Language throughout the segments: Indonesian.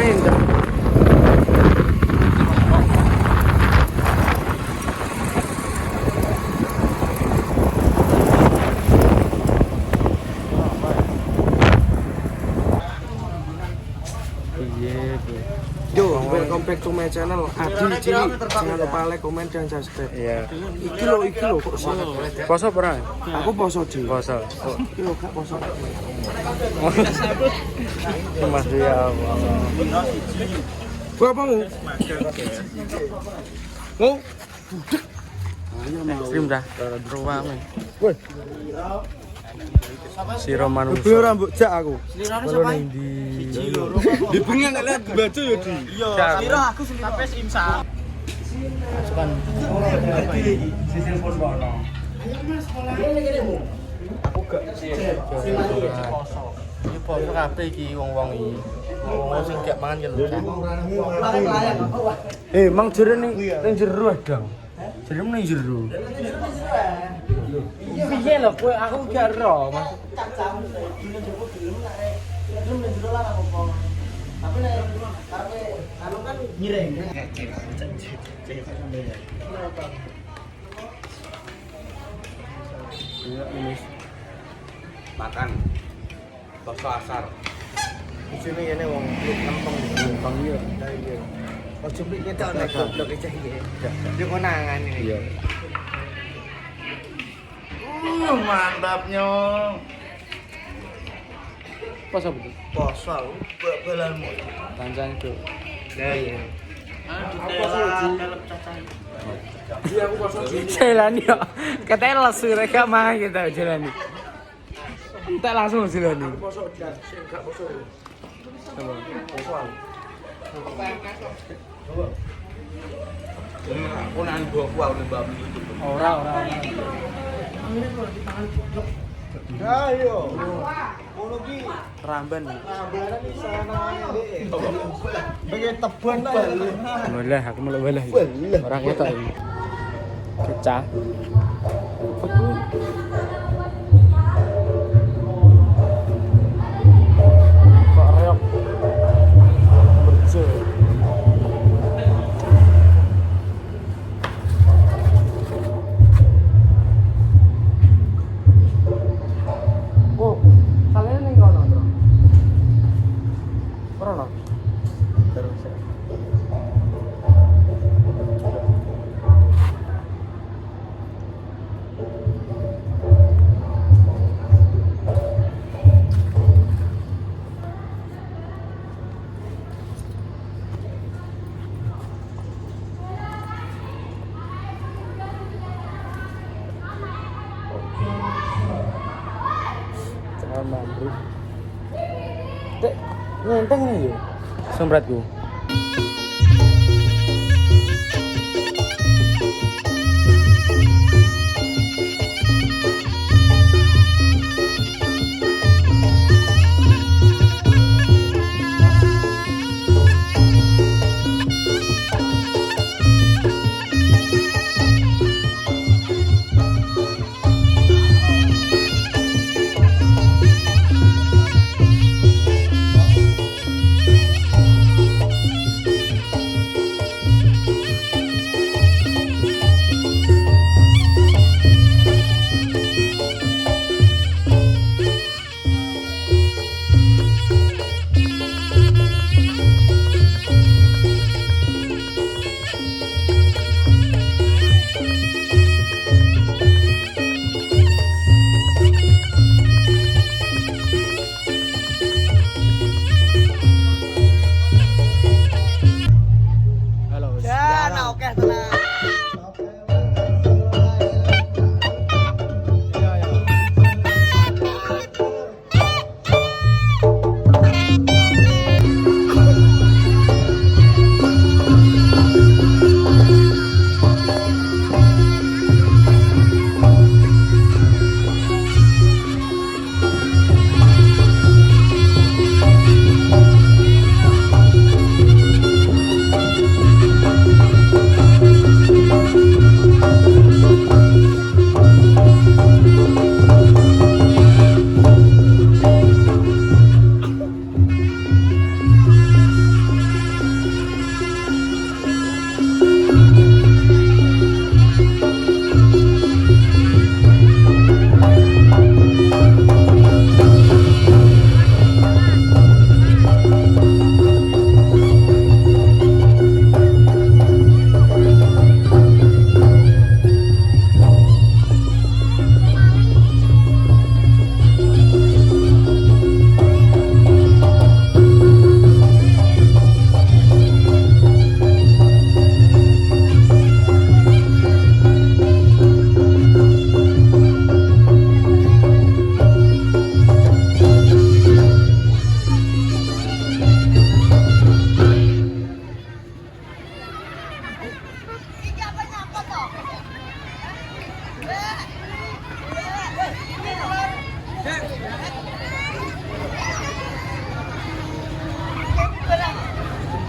Hendra. Yo, welcome back to my channel. Adi Cili, jangan lupa like, comment, dan subscribe. Iya. Iki lo kok sih? Poso pernah? Aku poso di. Poso. Iki lo gak poso. Mas dia apa? Gua apa mau? Mau? Ekstrim dah. Ruang. Woi, Si Roman lebih ora mbok jak aku. Kalau ning di Di bengi nek lihat baju ya di. Iya, aku sampai imsak. Pasukan sisi Pondono. Aku gak Iki poso kabeh iki wong-wong iki. Wong sing gak mangan ki lho. mang jero ning jero adang. Jero ning jero. Piye lho kowe aku gak ero, Mas. Tapi nek karepe anu kan nyireng. Makan. Poso asar. Di sini ngene wong kampung iya. Iya. Ojo mbek ketok nek goblok iki iki. Yo konangan ini. Iya. Mantap nyong. Poso betul. Poso aku bal-balanmu. Kancane itu. Lah iya. Iya aku poso di. Jalan yo. Katanya langsung mereka mangan kita jalan. Tak langsung jalan. Poso dan sing gak poso. Poso. Aku nang mbokku aku mbak itu. Ora. Ayo. Ngono ki Ramban. rambanan iki sanane ndek. Pengen teban ta ya. Mulai aku mulai balah. Orang ketok iki. Pecah. Kok reok. Berce. Oh, kalian ning kono, Bro. Ora. Terus. Sama, Bro. Dek, nyenteng nih ya. Sembratku.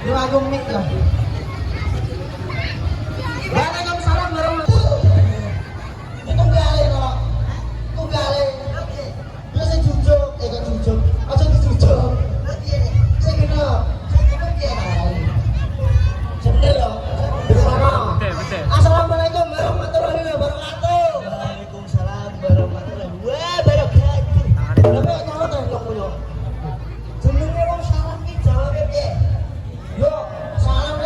Lu aku mik lah. Waalaikumsalam warahmatullahi wabarakatuh. Itu gale kok. Itu gale. Lu sing jujuk, kok jujuk. Aja dijujuk. Sing kena. Sing kena piye ta? Bener lho. Betul. Assalamualaikum warahmatullahi wabarakatuh. Waalaikumsalam warahmatullahi wabarakatuh. Tapi nyawa ta kok yo. Jenenge wong salam ki jawabe piye? Yo, salam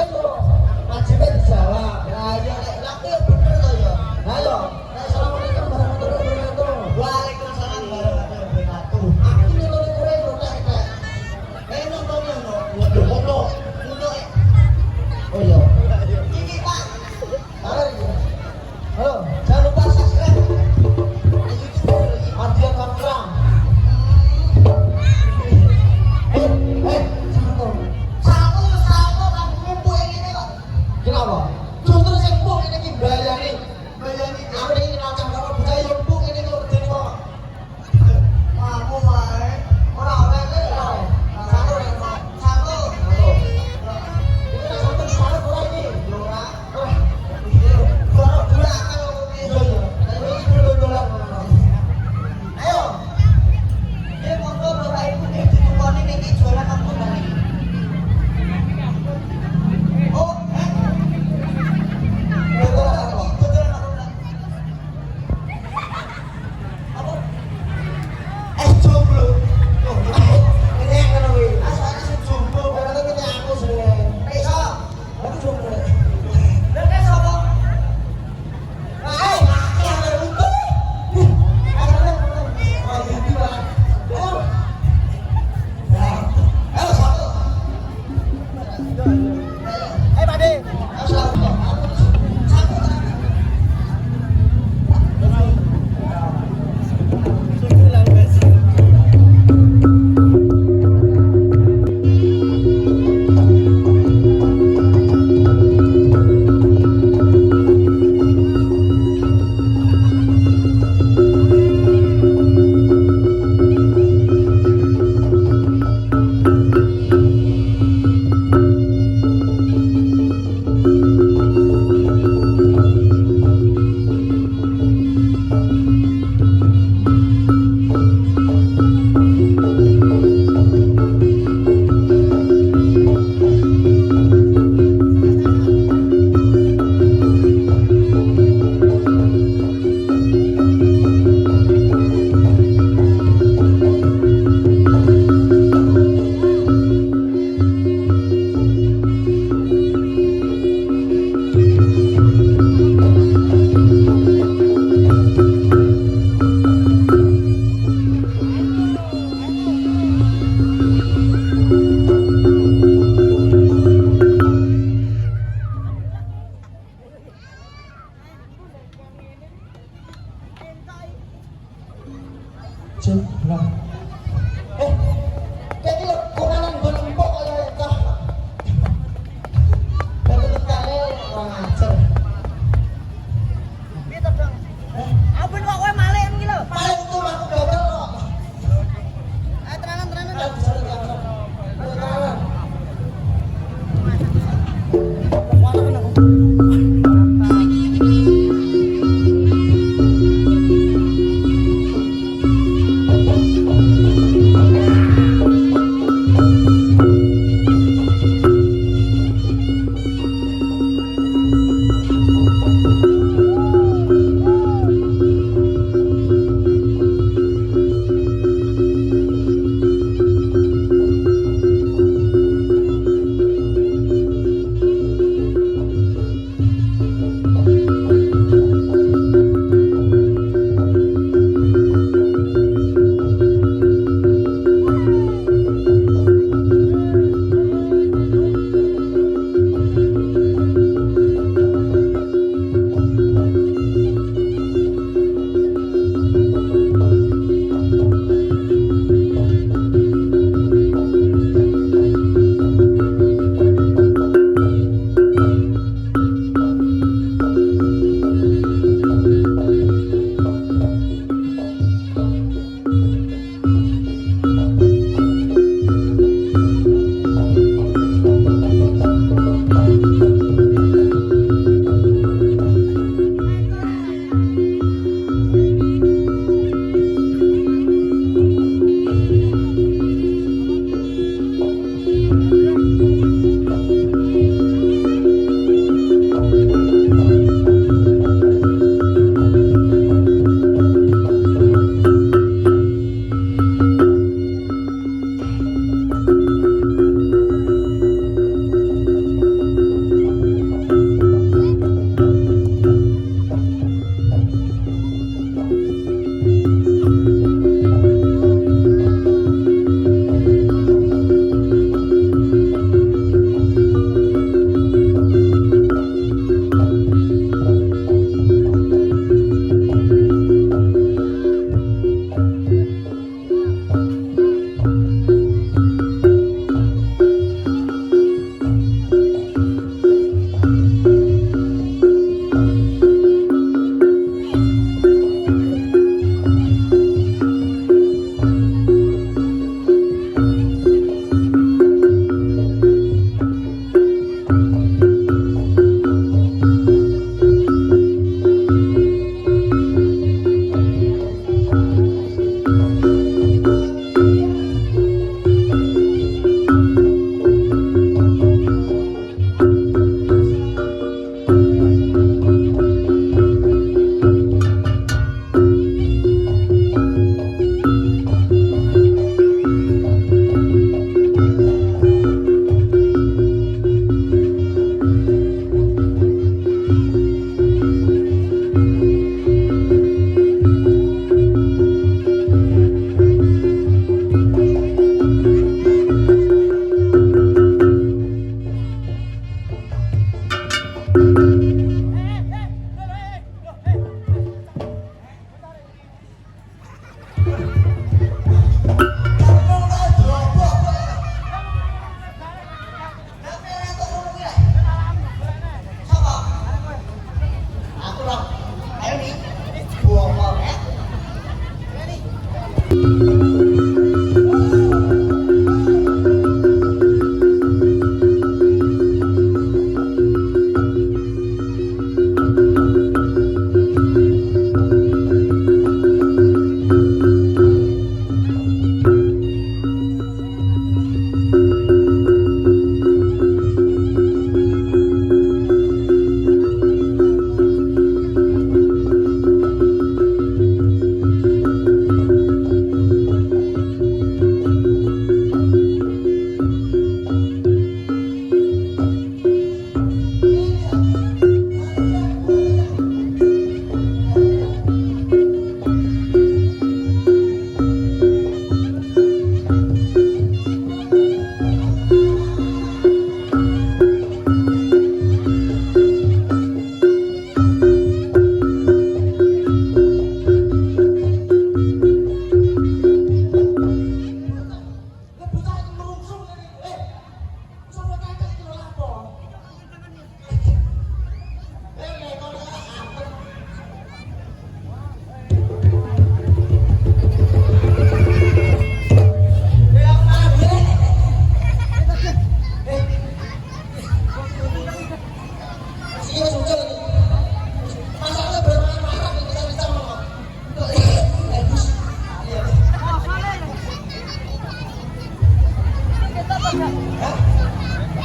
Hah?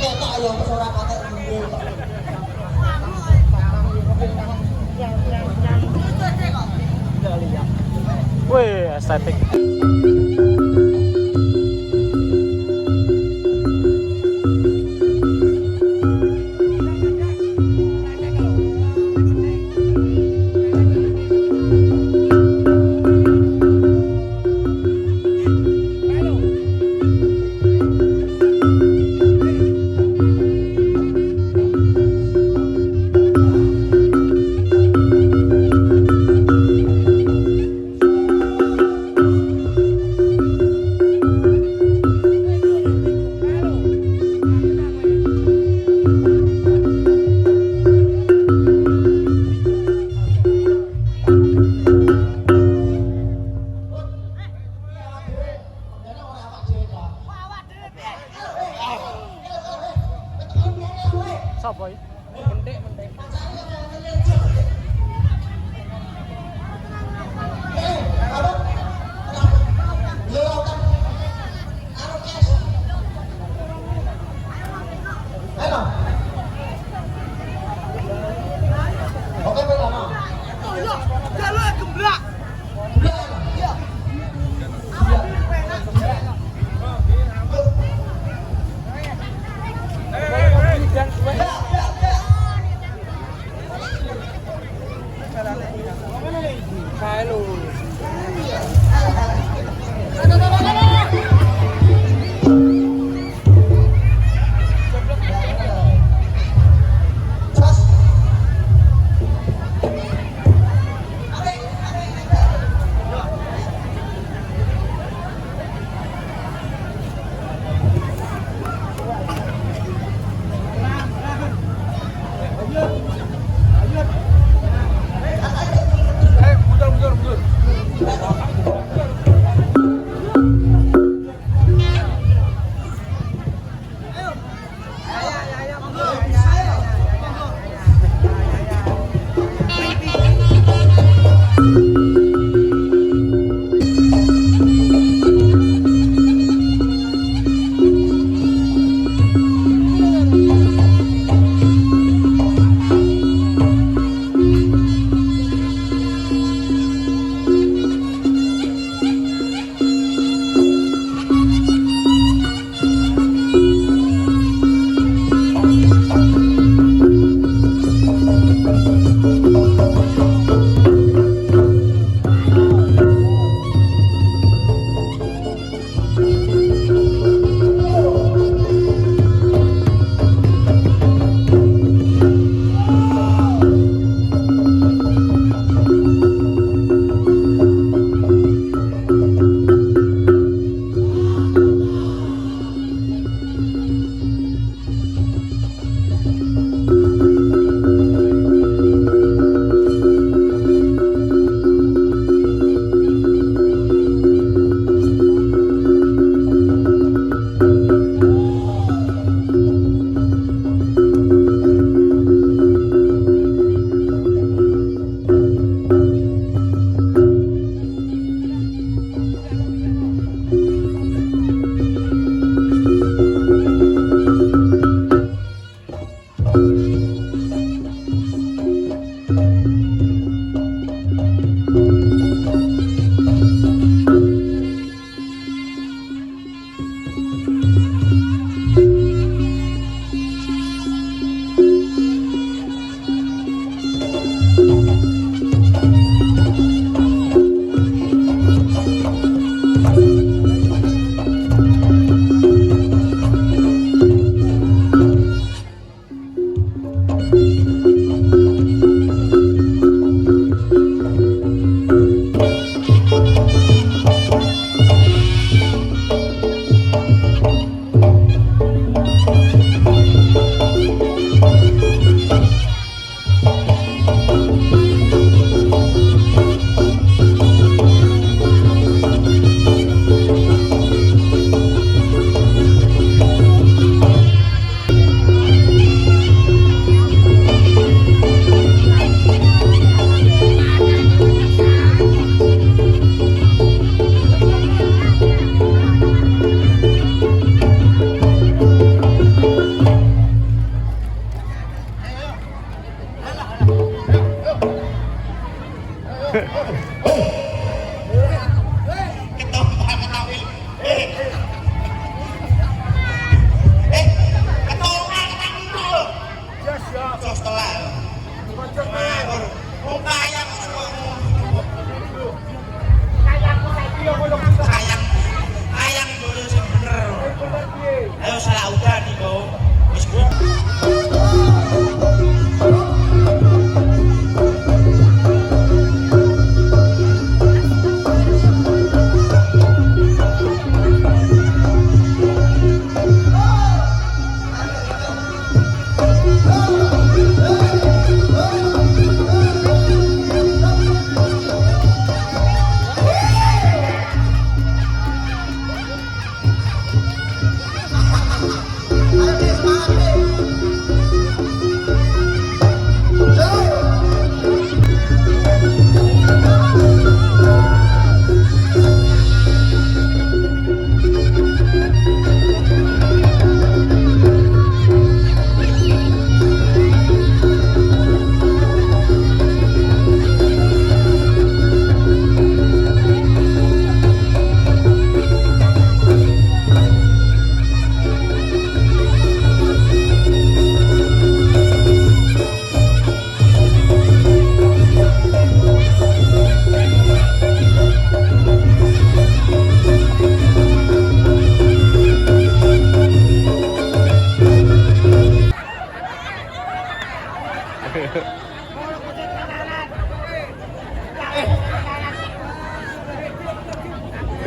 Ketok ya wis ora katek duwe. Wih, estetik. Sopo iki? Mentik.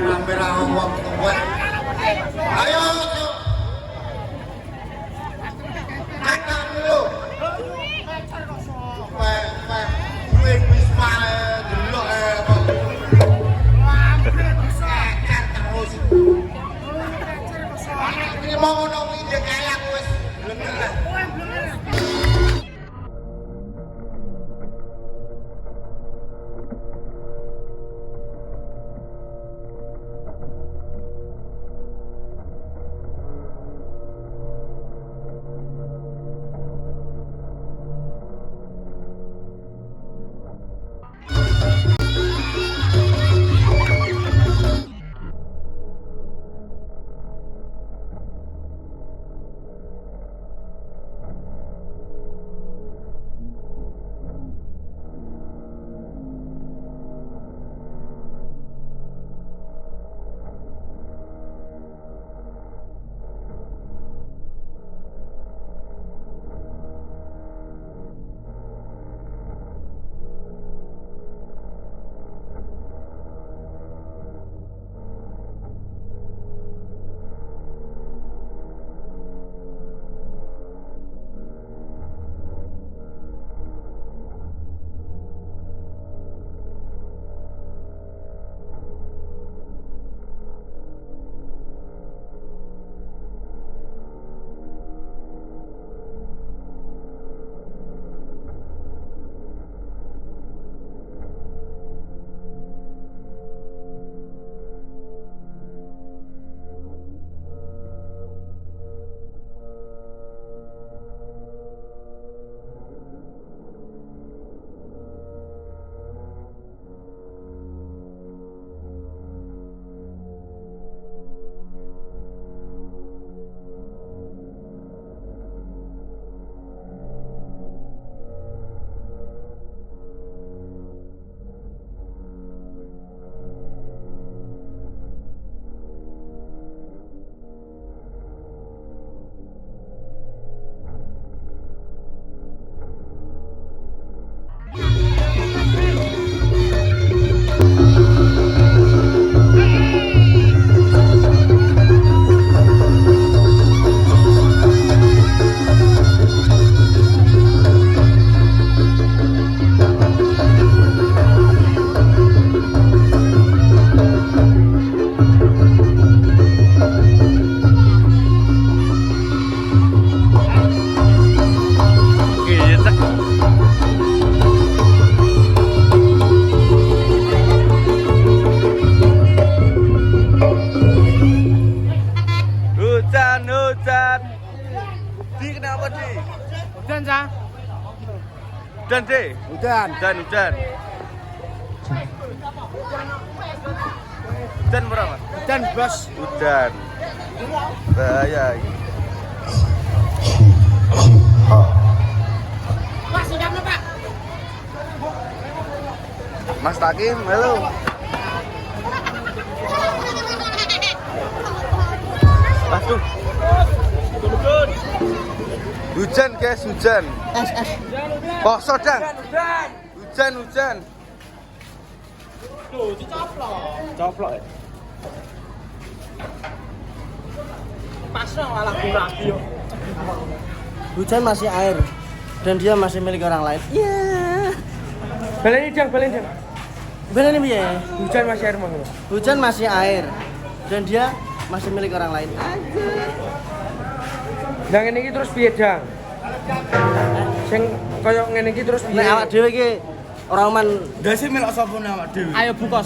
Hampir ngomong tua. Ayo. Kakak lu. Gue bisa dulu kok. Terus. Ini mau ngono iki kayak wis bener lah. Hujan, Cang. Hujan, Dek. Hujan. Hujan. Hujan berapa? Hujan, Bos. Hujan. Bahaya ini. Pak, sidang Pak. Mas Takim, halo. Aduh. Hujan guys, hujan. Poso dah. Hujan. Tuh, coplok. Pasang malah kurang yuk. Hujan masih air dan dia masih milik orang lain. Iya. Balen Jang. Bener nih ya. Hujan masih air mang. Hujan masih air dan dia masih milik orang lain. Aja. Yang ini terus piye, Jang? Sing koyo ngene iki terus piye? Nek awak dhewe iki ora man Dasi melok sapa nek awak dhewe. Ayo buka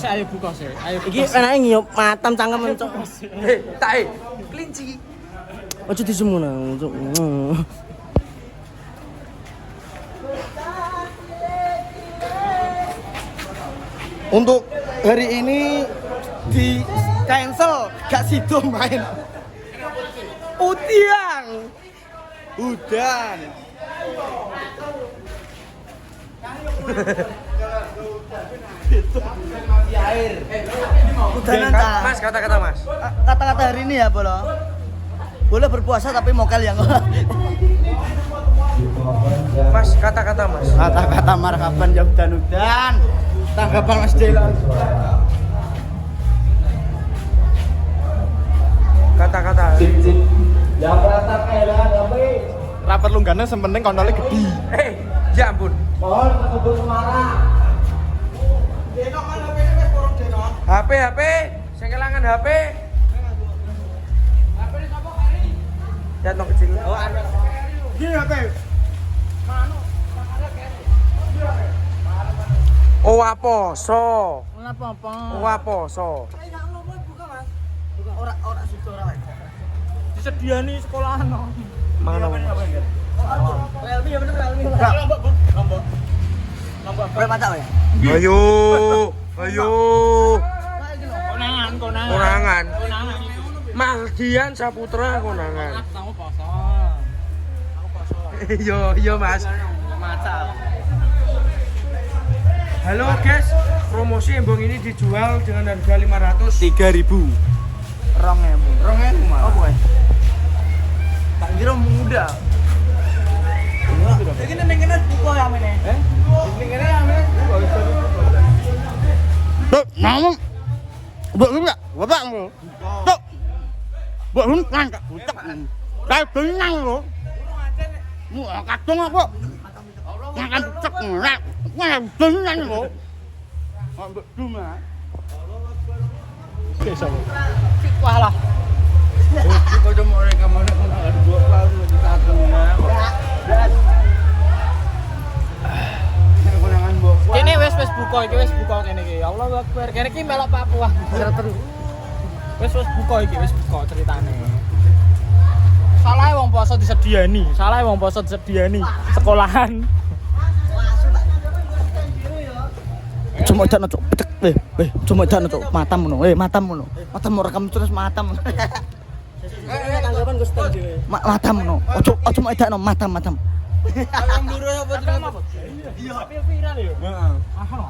sih. iki enake ngiyup matam cangkem encok. Tak kelinci. Ojo disemu nang. Untuk hari ini di cancel gak sido main. Udiang. Udan. Air. Udanan ta. Mas, kata-kata Mas. Kata-kata hari ini ya, Bolo. Boleh berpuasa tapi mokal yang Mas, kata-kata Mas. Kata-kata marhaban ya udan-udan. Tanggapan Mas Dela. Kata-kata. Rapat lunggane sementing kontole gede. Ya ampun. Mohon kebun semarang. HP. Saya kelangan HP. Jatuh kecil. Oh poso. Oh poso. Disediani sekolahan. Mana? Berapa mata ya? Ayo. Konangan. Mardian Saputra konangan. Kamu poso. Iya Mas. Maca. Halo guys, promosi embong ini dijual dengan harga 500. 3.000. 2.000 mah. Apa ya? Tak kira muda. Iki ning kene buku ya mene. Ning kene ya mene. Tuh, ngomong. Mbok enggak? Bapakmu. Tuh. Mbok kan gak bucak. Kayak benang lho. Mu kadung apa? Makan cek ora. Kayak benang lho. Mbok cuma. Besok. Wah lah. Kok cuma mereka mana pun ada 2 kali ditakungnya. Kene wis buka iki wis buka kene iki. Ya Allah Akbar. Kene iki melok Papua. Wis buka iki wis buka ceritane. Salah wong poso disediani. Sekolahan. Cuma jane cuk, petek. Cuma jane cuk, matamu no. Matamu rekam terus matamu. Tanggapan Gus Tan dhewe. Matamu no. Ojo edakno matam. Yang biru apa jenenge? Iya. Viral ya? Heeh. Aha.